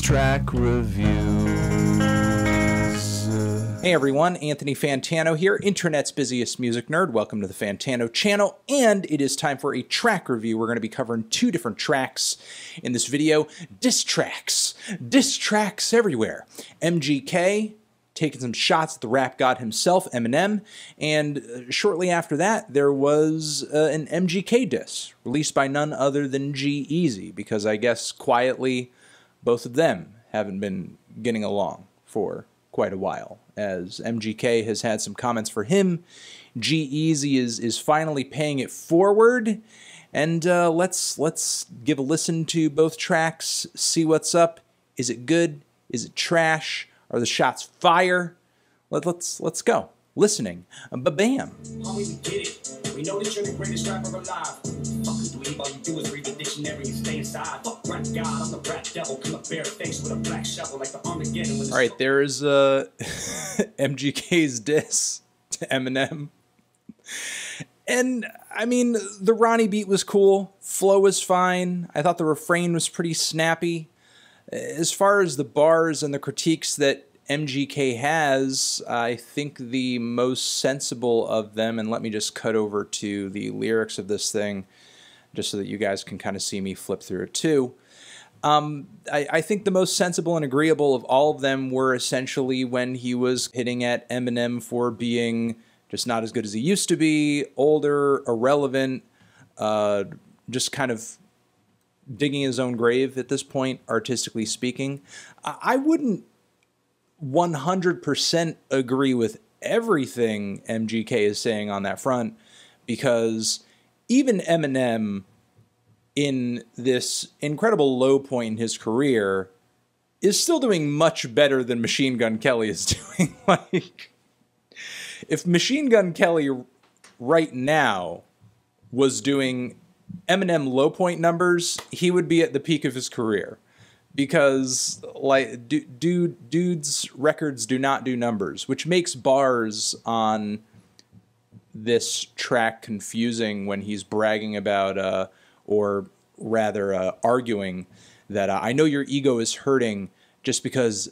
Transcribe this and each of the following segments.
track reviews. Hey everyone, Anthony Fantano here, internet's busiest music nerd. Welcome to the Fantano channel, and it is time for a track review. We're going to be covering two different tracks in this video. Diss tracks everywhere. MGK taking some shots at the rap god himself, Eminem, and shortly after that there was an MGK diss released by none other than G-Eazy, because I guess quietly both of them haven't been getting along for quite a while, as MGK has had some comments for him. G-Eazy is finally paying it forward, and let's give a listen to both tracks, see what's up. Is it good? Is it trash? Are the shots fire? Let's go. Listening. Ba-bam. Homie, we get it. We know that you're the greatest rapper alive. Fucking dweeb, all you do is read the dictionary and stay inside. Fuck rap god, I'm the rap devil. Kill a bare face with a black shovel like the Armageddon. All right, there's MGK's diss to Eminem. And, I mean, the Ronnie beat was cool. Flow was fine. I thought the refrain was pretty snappy. As far as the bars and the critiques that MGK has, I think the most sensible of them, and let me just cut over to the lyrics of this thing, just so that you guys can kind of see me flip through it too. I think the most sensible and agreeable of all of them were essentially when he was hitting at Eminem for being just not as good as he used to be, older, irrelevant, just kind of digging his own grave at this point, artistically speaking. I wouldn't 100% agree with everything MGK is saying on that front, because even Eminem, in this incredible low point in his career, is still doing much better than Machine Gun Kelly is doing. Like, if Machine Gun Kelly right now was doing Eminem low point numbers, he would be at the peak of his career. Because, like, dude's records do not do numbers, which makes bars on this track confusing when he's bragging about, or rather arguing that I know your ego is hurting just because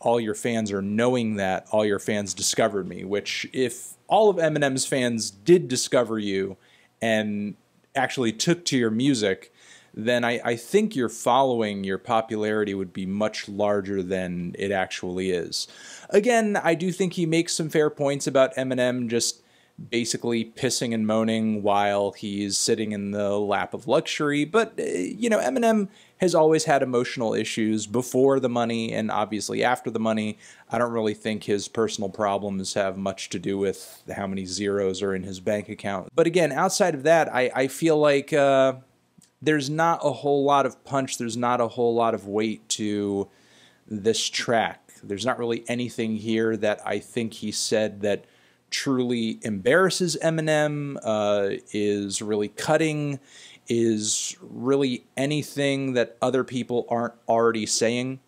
all your fans are knowing that all your fans discovered me, which if all of Eminem's fans did discover you and actually took to your music, then I think your following, your popularity would be much larger than it actually is. Again, I do think he makes some fair points about Eminem just basically pissing and moaning while he's sitting in the lap of luxury, but, you know, Eminem has always had emotional issues before the money and obviously after the money. I don't really think his personal problems have much to do with how many zeros are in his bank account. But again, outside of that, I feel like there's not a whole lot of punch, there's not a whole lot of weight to this track. There's not really anything here that I think he said that truly embarrasses Eminem, is really cutting, is really anything that other people aren't already saying.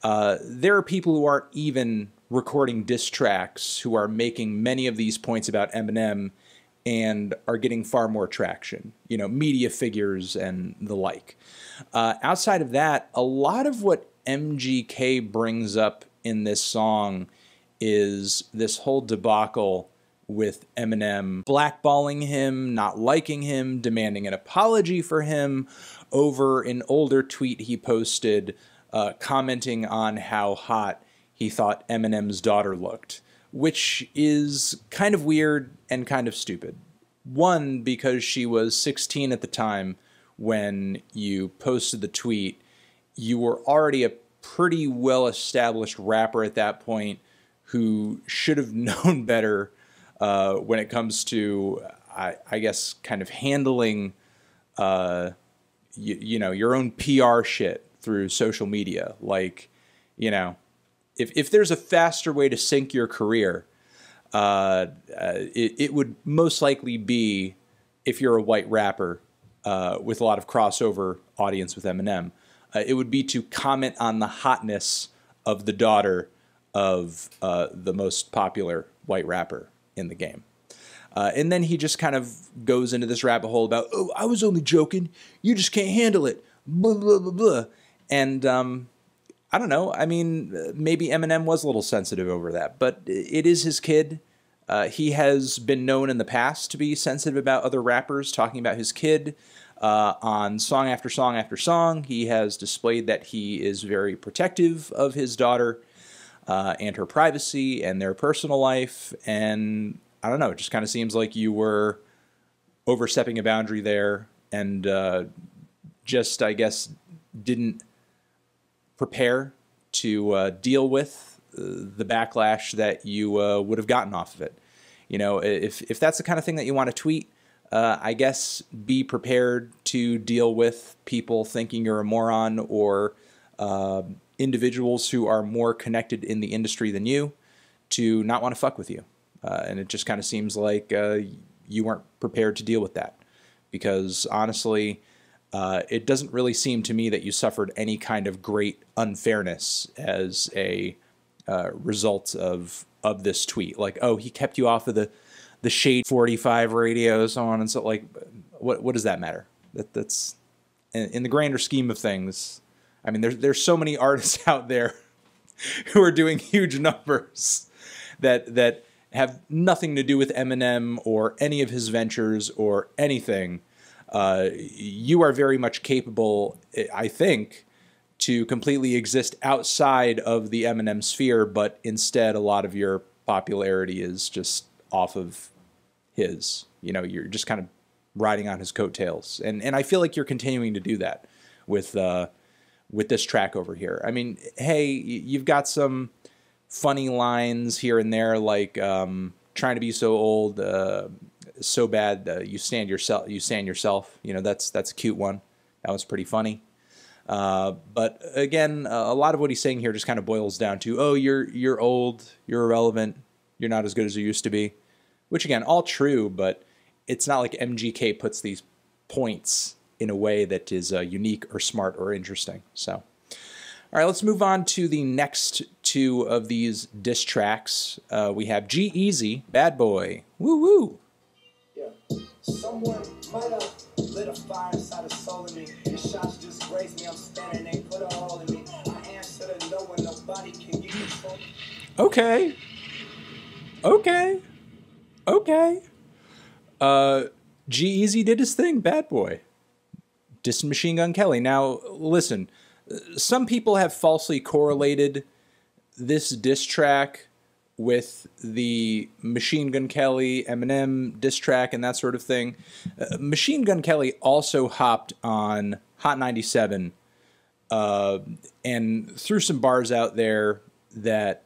There are people who aren't even recording diss tracks who are making many of these points about Eminem and are getting far more traction, you know, media figures and the like. Outside of that, a lot of what MGK brings up in this song is this whole debacle with Eminem blackballing him, not liking him, demanding an apology for him over an older tweet he posted, commenting on how hot he thought Eminem's daughter looked, which is kind of weird and kind of stupid. One, because she was 16 at the time when you posted the tweet. You were already a pretty well-established rapper at that point who should have known better when it comes to, I guess, kind of handling, you know, your own PR shit through social media. Like, you know, if there's a faster way to sink your career, it would most likely be if you're a white rapper with a lot of crossover audience with Eminem. It would be to comment on the hotness of the daughter of the most popular white rapper in the game. And then he just kind of goes into this rabbit hole about, oh, I was only joking. You just can't handle it. Blah, blah, blah, blah. And I don't know. I mean, maybe Eminem was a little sensitive over that, but it is his kid. He has been known in the past to be sensitive about other rappers talking about his kid. On song after song after song, he has displayed that he is very protective of his daughter and her privacy and their personal life. And I don't know, it just kind of seems like you were overstepping a boundary there and just, I guess, didn't prepare to deal with the backlash that you would have gotten off of it. You know, if that's the kind of thing that you want to tweet, I guess be prepared to deal with people thinking you're a moron or individuals who are more connected in the industry than you to not want to fuck with you. And it just kind of seems like you weren't prepared to deal with that. Because honestly, it doesn't really seem to me that you suffered any kind of great unfairness as a result of this tweet. Like, oh, he kept you off of the Shade 45 radio, so on and so. Like, what does that matter? That's in the grander scheme of things. I mean, there's so many artists out there who are doing huge numbers that have nothing to do with Eminem or any of his ventures or anything. You are very much capable, I think, to completely exist outside of the Eminem sphere, but instead a lot of your popularity is just off of his. You know, you're just kind of riding on his coattails. And I feel like you're continuing to do that with this track over here. I mean, hey, you've got some funny lines here and there, like trying to be so old, so bad you stand yourself. You know, that's a cute one. That was pretty funny. But again, a lot of what he's saying here just kind of boils down to, oh, you're old, you're irrelevant, you're not as good as you used to be. Which again, all true, but it's not like MGK puts these points in a way that is unique or smart or interesting. So, all right, let's move on to the next two of these diss tracks. We have G-Eazy, Bad Boy. Woo woo. Yeah. Someone might have lit a fire inside the soul in me. The shots just grazed me. I'm standing, they put a hole in me. I answer to no one, nobody can get control. Okay. G-Eazy did his thing, Bad Boy. Dissing Machine Gun Kelly. Now, listen, some people have falsely correlated this diss track with the Machine Gun Kelly, Eminem diss track and that sort of thing. Machine Gun Kelly also hopped on Hot 97 and threw some bars out there that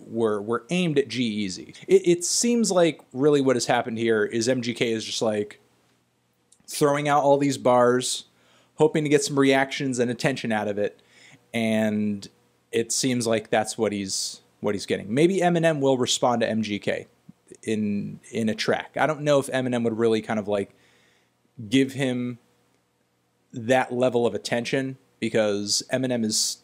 were aimed at G-Eazy. It seems like really what has happened here is MGK is just like throwing out all these bars, hoping to get some reactions and attention out of it, and it seems like that's what he's getting. Maybe Eminem will respond to MGK in a track. I don't know if Eminem would really kind of like give him that level of attention, because Eminem is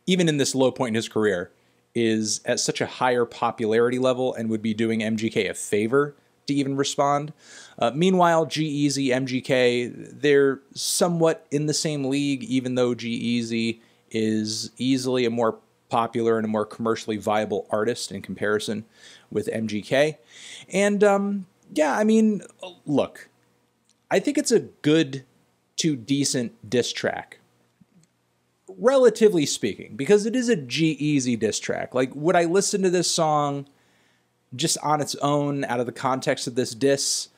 even in this low point in his career, is at such a higher popularity level and would be doing MGK a favor to even respond. Meanwhile, G-Eazy, MGK, they're somewhat in the same league, even though G-Eazy is easily a more popular and a more commercially viable artist in comparison with MGK. And yeah, I mean, look, I think it's a good to decent diss track, relatively speaking, because it is a G-Eazy diss track. Like, would I listen to this song just on its own out of the context of this diss?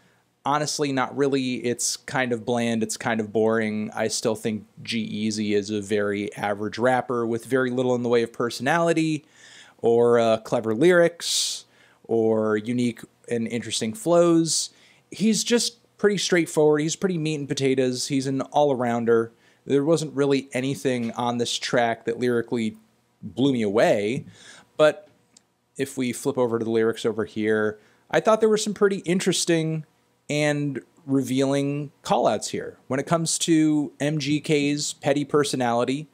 Honestly, not really. It's kind of bland. It's kind of boring. I still think G-Eazy is a very average rapper with very little in the way of personality or clever lyrics or unique and interesting flows. He's just pretty straightforward. He's pretty meat and potatoes. He's an all-arounder. There wasn't really anything on this track that lyrically blew me away, but if we flip over to the lyrics over here, I thought there were some pretty interesting and revealing callouts here. When it comes to MGK's petty personality,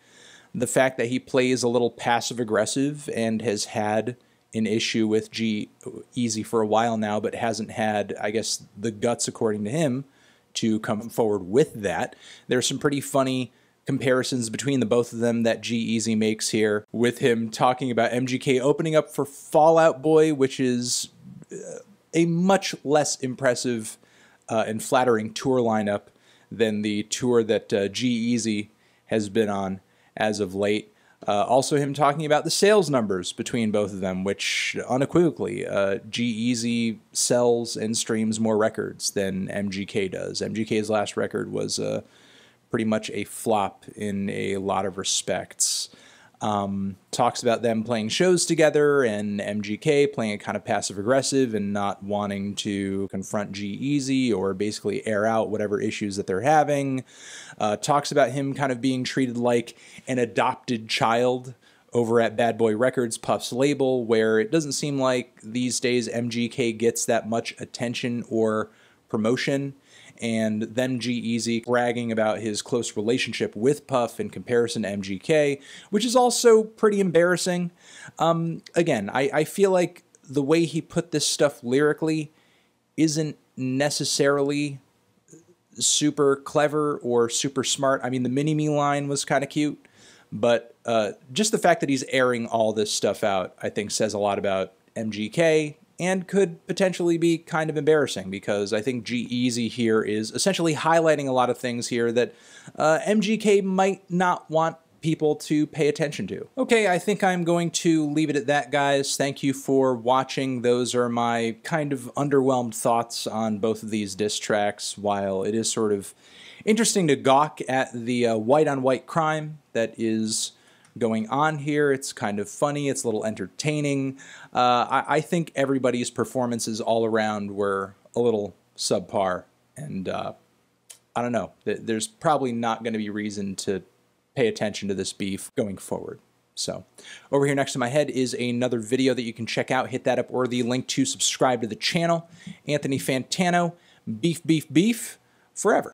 the fact that he plays a little passive-aggressive and has had an issue with G-Eazy for a while now, but hasn't had, I guess, the guts, according to him, to come forward with that. There's some pretty funny comparisons between the both of them that G-Eazy makes here, with him talking about MGK opening up for Fall Out Boy, which is a much less impressive and flattering tour lineup than the tour that G-Eazy has been on as of late. Also him talking about the sales numbers between both of them, which unequivocally, G-Eazy sells and streams more records than MGK does. MGK's last record was pretty much a flop in a lot of respects. Talks about them playing shows together and MGK playing it kind of passive-aggressive and not wanting to confront G-Eazy or basically air out whatever issues that they're having. Talks about him kind of being treated like an adopted child over at Bad Boy Records, Puff's label, where it doesn't seem like these days MGK gets that much attention or promotion. And then G-Eazy bragging about his close relationship with Puff in comparison to MGK, which is also pretty embarrassing. Again, I feel like the way he put this stuff lyrically isn't necessarily super clever or super smart. I mean, the Mini-Me line was kind of cute, but just the fact that he's airing all this stuff out, I think, says a lot about MGK, and could potentially be kind of embarrassing, because I think G-Eazy here is essentially highlighting a lot of things here that MGK might not want people to pay attention to. Okay, I think I'm going to leave it at that, guys. Thank you for watching. Those are my kind of underwhelmed thoughts on both of these diss tracks. While it is sort of interesting to gawk at the white-on-white crime that is going on here, it's kind of funny, it's a little entertaining. I think everybody's performances all around were a little subpar, and I don't know, there's probably not going to be reason to pay attention to this beef going forward. So, over here next to my head is another video that you can check out. Hit that up, or the link to subscribe to the channel. Anthony Fantano, beef, beef, beef, forever.